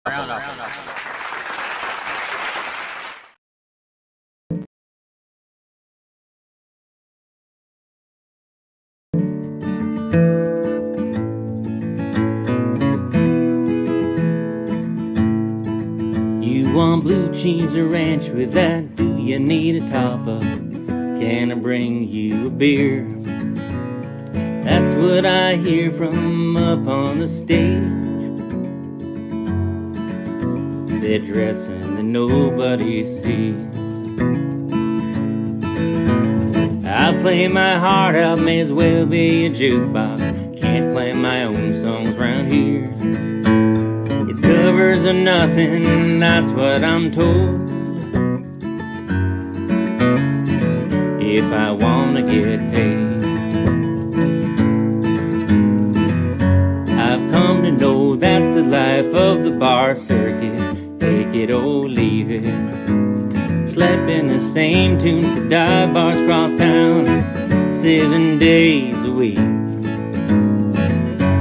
You want blue cheese or ranch with that? Do you need a top-up? Can I bring you a beer? That's what I hear from up on the stage. Said dressing that nobody sees. I play my heart out, may as well be a jukebox. Can't play my own songs round here. It's covers or nothing, that's what I'm told. If I wanna get paid, I've come to know that's the life of the bar circuit. Take it or leave it. Slept in the same tune for dive bars across town 7 days a week.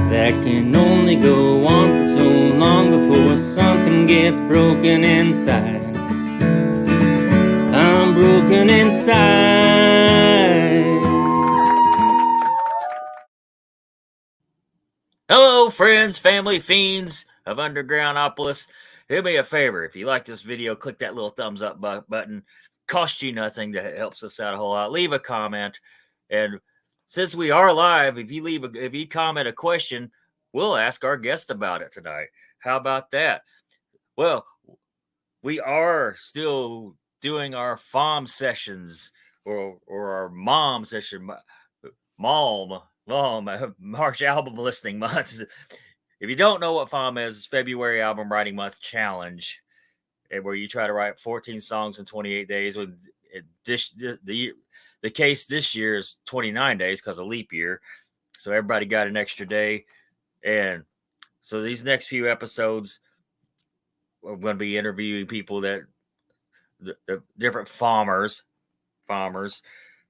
That can only go on for so long before something gets broken inside. I'm broken inside. Hello, friends, family, fiends of Undergroundopolis. Do me a favor. If you like this video, click that little thumbs up button. Costs you nothing. That helps us out a whole lot. Leave a comment. And since we are live, if you comment a question, we'll ask our guest about it tonight. How about that? Well, we are still doing our FAWM sessions or our mom session, March album listening month. If you don't know what FAWM is, it's February Album Writing Month Challenge, where you try to write 14 songs in 28 days. With the case this year is 29 days because of leap year, so everybody got an extra day. And so these next few episodes, we're going to be interviewing people that the different FAWMers.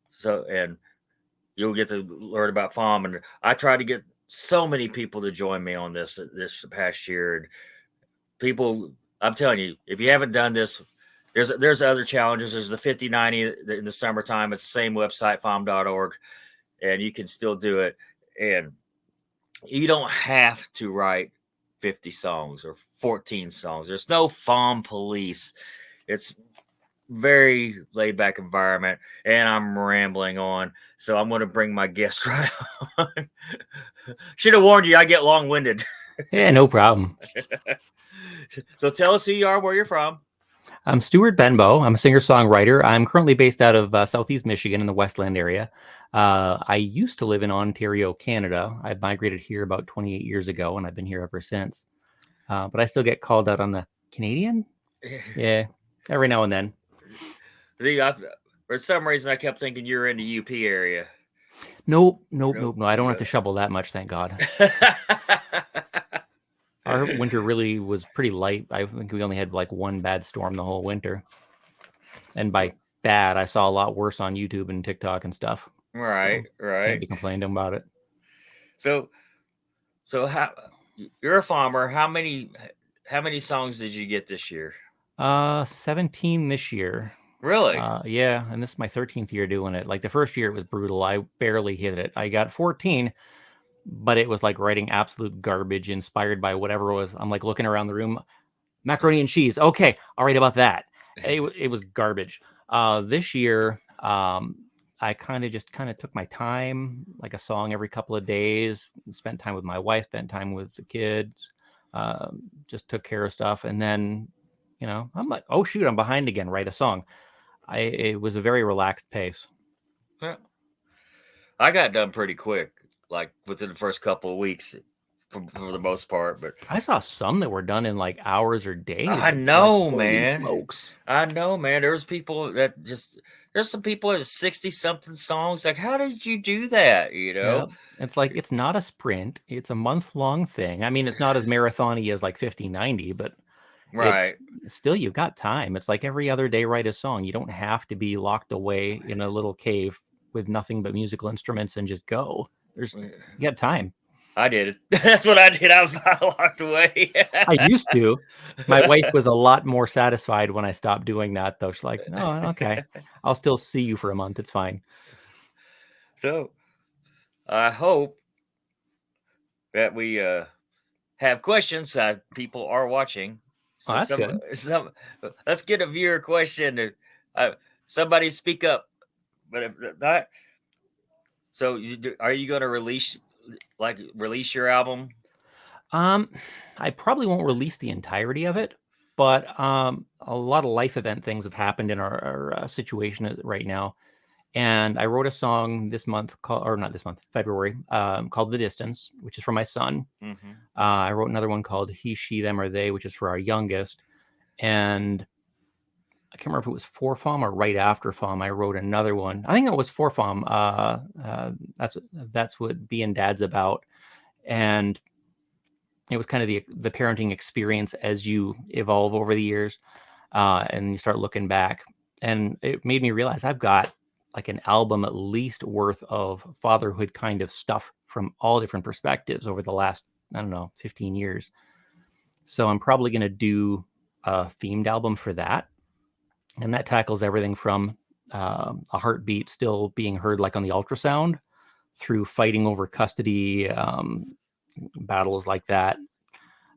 So, and you'll get to learn about FAWM. And I try to get so many people to join me on this past year. And people, I'm telling you, if you haven't done this, there's other challenges. There's the 50-90 in the summertime. It's the same website, fawm.org, and you can still do it. And you don't have to write 50 songs or 14 songs. There's no FAWM police. It's very laid back environment, and I'm rambling on, so I'm going to bring my guest right on. Should have warned you, I get long-winded. Yeah, no problem. So tell us who you are, where you're from. I'm Stuart Benbow. I'm a singer-songwriter. I'm currently based out of Southeast Michigan in the Westland area. I used to live in Ontario, Canada. I migrated here about 28 years ago, and I've been here ever since. But I still get called out on the Canadian. Yeah, every now and then. See, for some reason, I kept thinking you were in the UP area. Nope. I don't have to shovel that much, thank God. Our winter really was pretty light. I think we only had like one bad storm the whole winter. And by bad, I saw a lot worse on YouTube and TikTok and stuff. Right. Can't be complaining about it. So how, you're a FAWMer. How many songs did you get this year? 17 this year. Really? Yeah, and this is my 13th year doing it. Like the first year it was brutal. I barely hit it. I got 14, but it was like writing absolute garbage inspired by whatever it was. I'm like looking around the room, macaroni and cheese. Okay, I'll write about that. It was garbage. This year, I kind of took my time, like a song every couple of days, spent time with my wife, spent time with the kids, just took care of stuff. And then, I'm like, oh shoot, I'm behind again, write a song. It was a very relaxed pace. Yeah. I got done pretty quick, like within the first couple of weeks for the most part. But I saw some that were done in like hours or days. I know, like, man. Smokes. I know, man. There's people that there's some people that have 60-something songs. Like, how did you do that? Yeah. It's like, it's not a sprint. It's a month-long thing. I mean, it's not as marathon-y as like 50-90, but right. It's still, you've got time. It's like every other day, write a song. You don't have to be locked away in a little cave with nothing but musical instruments and just go. You got time. I did it. That's what I did. I was locked away. I used to. My wife was a lot more satisfied when I stopped doing that, though. She's like, "Oh, okay. I'll still see you for a month. It's fine." So I hope that we have questions. People are watching. Oh, So that's good. let's get a viewer question. Uh, somebody speak up. But if not, so are you going to release your album? I probably won't release the entirety of it, but a lot of life event things have happened in our situation right now. And I wrote a song this month, or not this month, February, called "The Distance," which is for my son. Mm-hmm. I wrote another one called "He, She, Them, or They," which is for our youngest. And I can't remember if it was for FAWM or right after FAWM. I wrote another one. I think it was for FAWM. That's what being dad's about. And it was kind of the parenting experience as you evolve over the years, and you start looking back. And it made me realize I've got like an album at least worth of fatherhood kind of stuff from all different perspectives over the last, I don't know, 15 years. So I'm probably going to do a themed album for that. And that tackles everything from a heartbeat still being heard like on the ultrasound through fighting over custody, battles like that,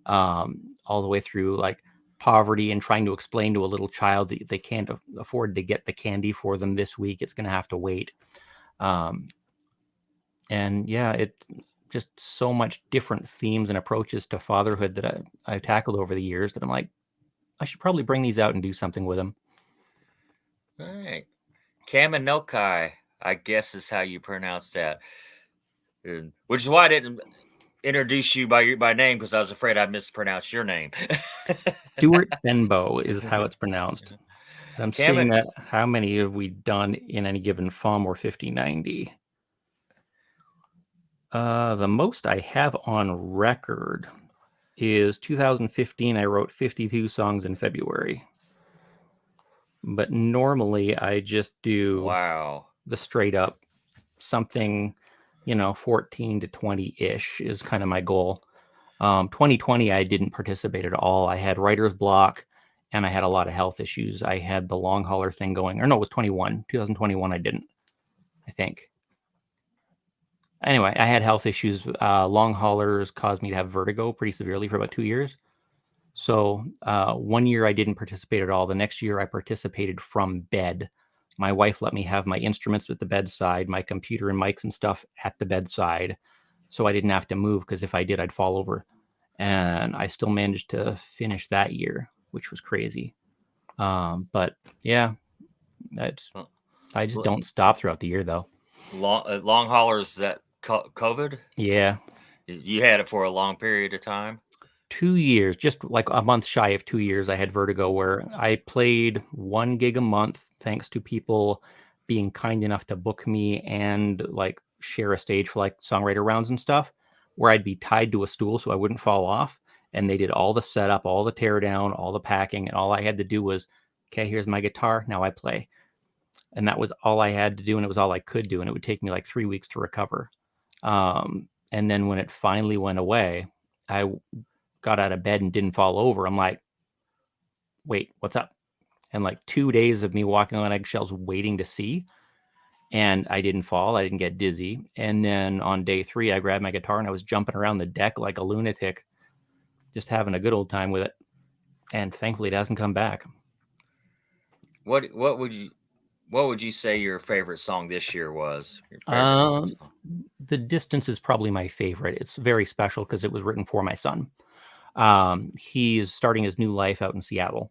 all the way through like poverty and trying to explain to a little child that they can't afford to get the candy for them this week. It's going to have to wait. And yeah, it just so much different themes and approaches to fatherhood that I've tackled over the years that I'm like, I should probably bring these out and do something with them. All right. Kaminokai, I guess is how you pronounce that. Which is why I didn't introduce you by name, because I was afraid I'd mispronounce your name. Stuart Benbow is how it's pronounced. And I'm seeing that how many have we done in any given FAWMer 5090? The most I have on record is 2015. I wrote 52 songs in February. But normally I just do the straight up something, 14 to 20-ish is kind of my goal. 2020, I didn't participate at all. I had writer's block and I had a lot of health issues. I had the long hauler thing going, or no, it was 2021. I didn't, I think. Anyway, I had health issues. Long haulers caused me to have vertigo pretty severely for about 2 years. So 1 year I didn't participate at all. The next year I participated from bed. My wife let me have my instruments at the bedside, my computer and mics and stuff at the bedside. So I didn't have to move, because if I did, I'd fall over. And I still managed to finish that year, which was crazy. But yeah, I just don't stop throughout the year, though. Long haulers, that COVID? Yeah. You had it for a long period of time? 2 years, just like a month shy of 2 years, I had vertigo, where I played 1 gig a month thanks to people being kind enough to book me and like share a stage for like songwriter rounds and stuff, where I'd be tied to a stool so I wouldn't fall off. And they did all the setup, all the tear down, all the packing, and all I had to do was, okay, here's my guitar, now I play. And that was all I had to do, and it was all I could do, and it would take me like 3 weeks to recover. And then when it finally went away, I got out of bed and didn't fall over. I'm like, wait, what's up? And like 2 days of me walking on eggshells waiting to see. And I didn't fall. I didn't get dizzy. And then on day 3, I grabbed my guitar and I was jumping around the deck like a lunatic, just having a good old time with it. And thankfully it hasn't come back. What would you say your favorite song this year was? The Distance is probably my favorite. It's very special because it was written for my son. He is starting his new life out in Seattle.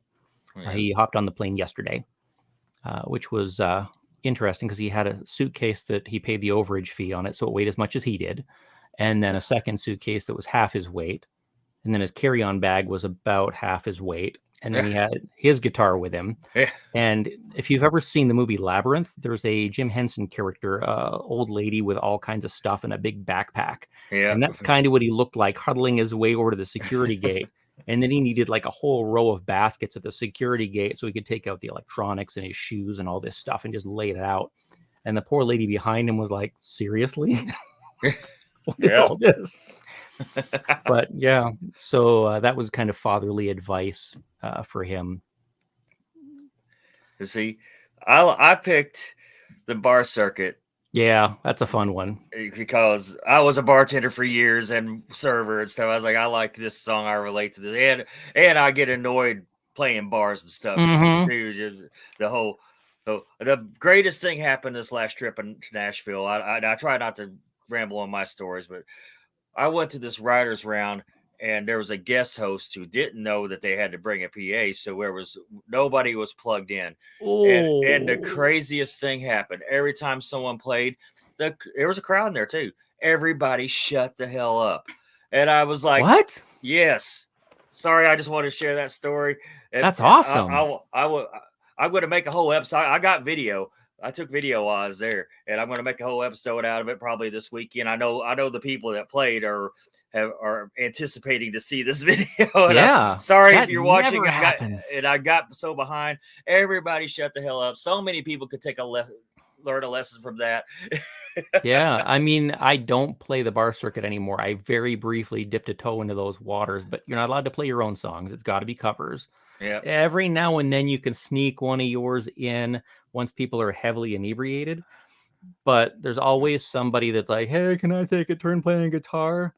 He hopped on the plane yesterday, which was interesting because he had a suitcase that he paid the overage fee on it, so it weighed as much as he did, and then a second suitcase that was half his weight, and then his carry-on bag was about half his weight, and then he had his guitar with him. And if you've ever seen the movie Labyrinth, there's a Jim Henson character, old lady with all kinds of stuff and a big backpack. And that's kind of what he looked like, huddling his way over to the security gate. And then he needed like a whole row of baskets at the security gate so he could take out the electronics and his shoes and all this stuff and just lay it out. And the poor lady behind him was like, seriously? What is Yeah. all this? But yeah, so that was kind of fatherly advice for him. See, I picked the bar circuit Yeah, that's a fun one. because I was a bartender for years and server and stuff. I was like, I like this song. I relate to this, and I get annoyed playing bars and stuff. Mm-hmm. Just the whole. So the greatest thing happened this last trip in Nashville. I try not to ramble on my stories, but I went to this writers round and there was a guest host who didn't know that they had to bring a PA, so there was nobody was plugged in. And the Oh, craziest thing happened. Every time someone played, there was a crowd in there too. Everybody shut the hell up. And I was like, what? yes. Sorry, I just wanted to share that story. That's awesome. I'm going to make a whole episode. I got video. I took video while I was there, and I'm going to make a whole episode out of it probably this weekend. I know the people that played are anticipating to see this video. And I'm Yeah, sorry if that you're watching. never happens. I got so behind. Everybody shut the hell up. So many people could learn a lesson from that. Yeah, I mean, I don't play the bar circuit anymore. I very briefly dipped a toe into those waters, but you're not allowed to play your own songs. It's got to be covers. Yeah. Every now and then you can sneak one of yours in once people are heavily inebriated, but there's always somebody that's like, "Hey, can I take a turn playing guitar?"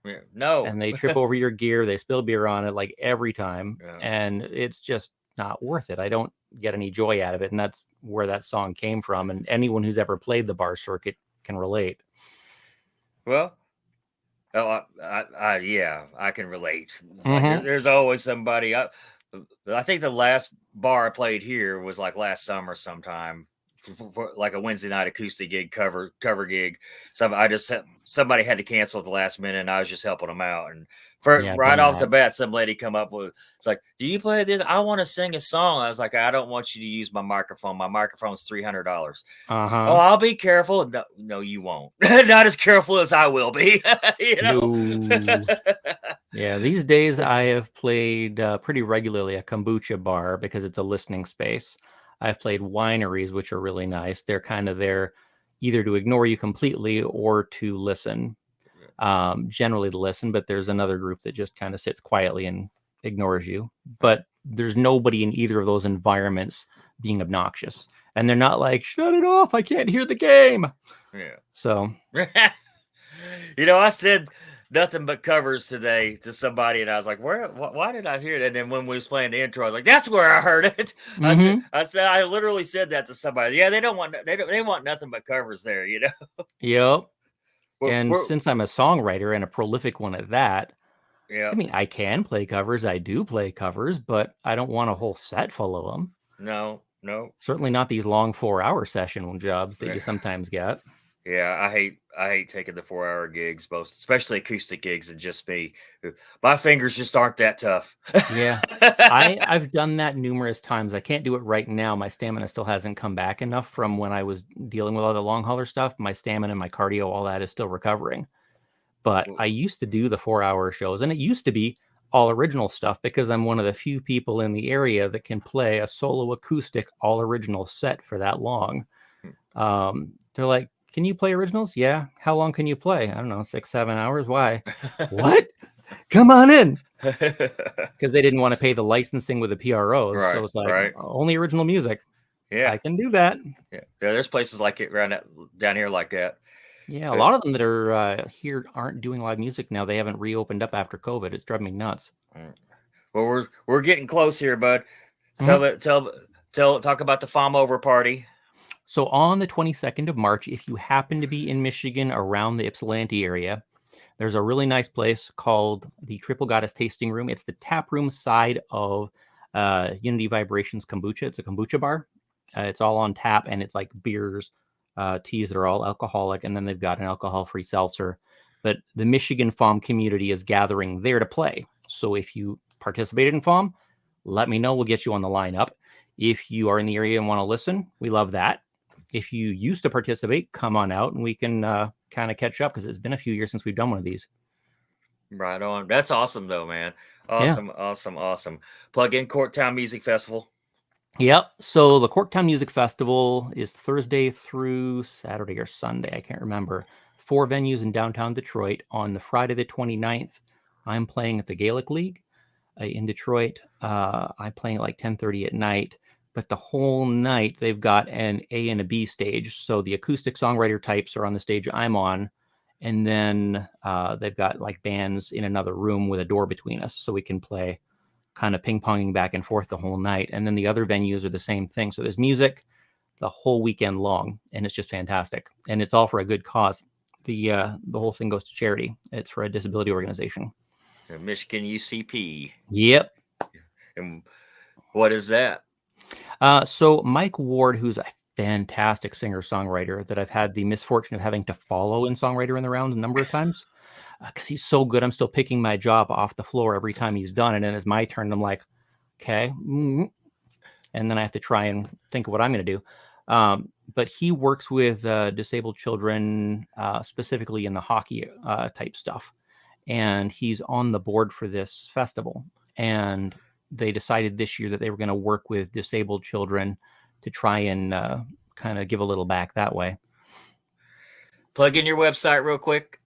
Yeah. No. And they trip over your gear, they spill beer on it like every time, Yeah. and it's just not worth it. I don't get any joy out of it, and that's where that song came from, and anyone who's ever played the bar circuit can relate. Well, oh, yeah, I can relate. It's like Mhm. there's always somebody. I think the last bar I played here was like last summer sometime, for like a Wednesday night acoustic gig, cover gig. So somebody had to cancel at the last minute, and I was just helping them out. And Yeah, I've right done off the that. bat, some lady come up with, it's like, "Do you play this? I want to sing a song." I was like, "I don't want you to use my microphone. My microphone's $300." "Oh, Uh-huh. I'll be careful." "No, no, you won't. Not as careful as I will be." You know. No. Yeah, these days I have played pretty regularly a kombucha bar because it's a listening space. I've played wineries, which are really nice. They're kind of there either to ignore you completely or to listen. Generally to listen, but there's another group that just kind of sits quietly and ignores you. But there's nobody in either of those environments being obnoxious. And they're not like, shut it off, I can't hear the game. Yeah. So, I said nothing but covers today to somebody, and I was like, why did I hear that?" And then when we was playing the intro, I was like, "That's where I heard it." mm-hmm. I literally said that to somebody. Yeah, they want nothing but covers there. Yep. And We're since I'm a songwriter and a prolific one at that, yeah. I mean, I can play covers. I do play covers, but I don't want a whole set full of them. No, no. Certainly not these long 4-hour session jobs that you sometimes get. Yeah, I hate taking the 4-hour gigs, most especially acoustic gigs, and just me. My fingers just aren't that tough. Yeah. I've done that numerous times. I can't do it right now. My stamina still hasn't come back enough from when I was dealing with all the long hauler stuff. My stamina, my cardio, all that is still recovering. But I used to do the 4-hour shows, and it used to be all original stuff because I'm one of the few people in the area that can play a solo acoustic all original set for that long. They're like, "Can you play originals?" "Yeah." "How long can you play?" "I don't know, 6-7 hours." "Why?" "What? Come on in." Because they didn't want to pay the licensing with the PROs. So Right, it's like, right. only original music. Yeah, I can do that. yeah. Yeah, there's places like it around down here like that. Yeah, a But lot of them that are here aren't doing live music now. They haven't reopened up after COVID. It's driving me nuts. well, we're getting close here, bud. Mhm. Talk about the FAWMer over party. So on the 22nd of March, if you happen to be in Michigan around the Ypsilanti area, there's a really nice place called the Triple Goddess Tasting Room. It's the tap room side of Unity Vibrations Kombucha. It's a kombucha bar. It's all on tap, and it's like beers, teas that are all alcoholic, and then they've got an alcohol-free seltzer. But the Michigan FAWM community is gathering there to play. So if you participated in FAWM, let me know. We'll get you on the lineup. If you are in the area and want to listen, we love that. If you used to participate, come on out and we can kind of catch up because it's been a few years since we've done one of these. Right on. That's awesome, though, man. Yeah. Awesome, awesome, awesome. Plug in Corktown Music Festival. Yep. So the Corktown Music Festival is Thursday through Saturday or Sunday. I can't remember. 4 venues in downtown Detroit. On the Friday the 29th, I'm playing at the Gaelic League in Detroit. I'm playing at like 10:30 at night. But the whole night, they've got an A and a B stage. So the acoustic songwriter types are on the stage I'm on. And then they've got like bands in another room with a door between us. So we can play kind of ping-ponging back and forth the whole night. And then the other venues are the same thing. So there's music the whole weekend long. And it's just fantastic. And it's all for a good cause. The whole thing goes to charity. It's for a disability organization. Michigan UCP. Yep. And what is that? So Mike Ward, who's a fantastic singer-songwriter that I've had the misfortune of having to follow in Songwriter in the Rounds a number of times, because he's so good. I'm still picking my job off the floor every time he's done. And then it's my turn. And I'm like, okay. And then I have to try and think of what I'm going to do. But he works with disabled children, specifically in the hockey type stuff. And he's on the board for this festival. And they decided this year that they were going to work with disabled children to try and kind of give a little back that way. Plug in your website real quick.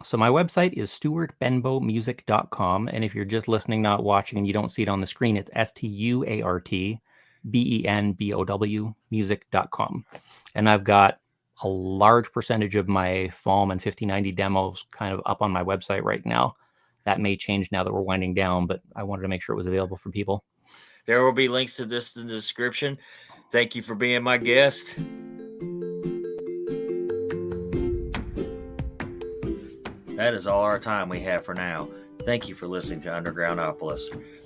So my website is stuartbenbowmusic.com. And if you're just listening, not watching, and you don't see it on the screen, it's STUARTBENBOW music.com. And I've got a large percentage of my FAWM and 5090 demos kind of up on my website right now. That may change now that we're winding down, but I wanted to make sure it was available for people. There will be links to this in the description. Thank you for being my guest. That is all our time we have for now. Thank you for listening to Undergroundopolis.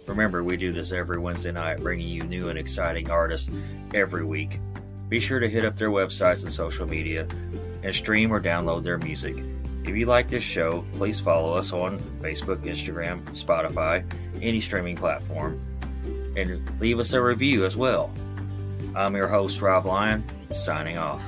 Remember, we do this every Wednesday night, bringing you new and exciting artists every week. Be sure to hit up their websites and social media and stream or download their music. If you like this show, please follow us on Facebook, Instagram, Spotify, any streaming platform, and leave us a review as well. I'm your host, Rob Lyon, signing off.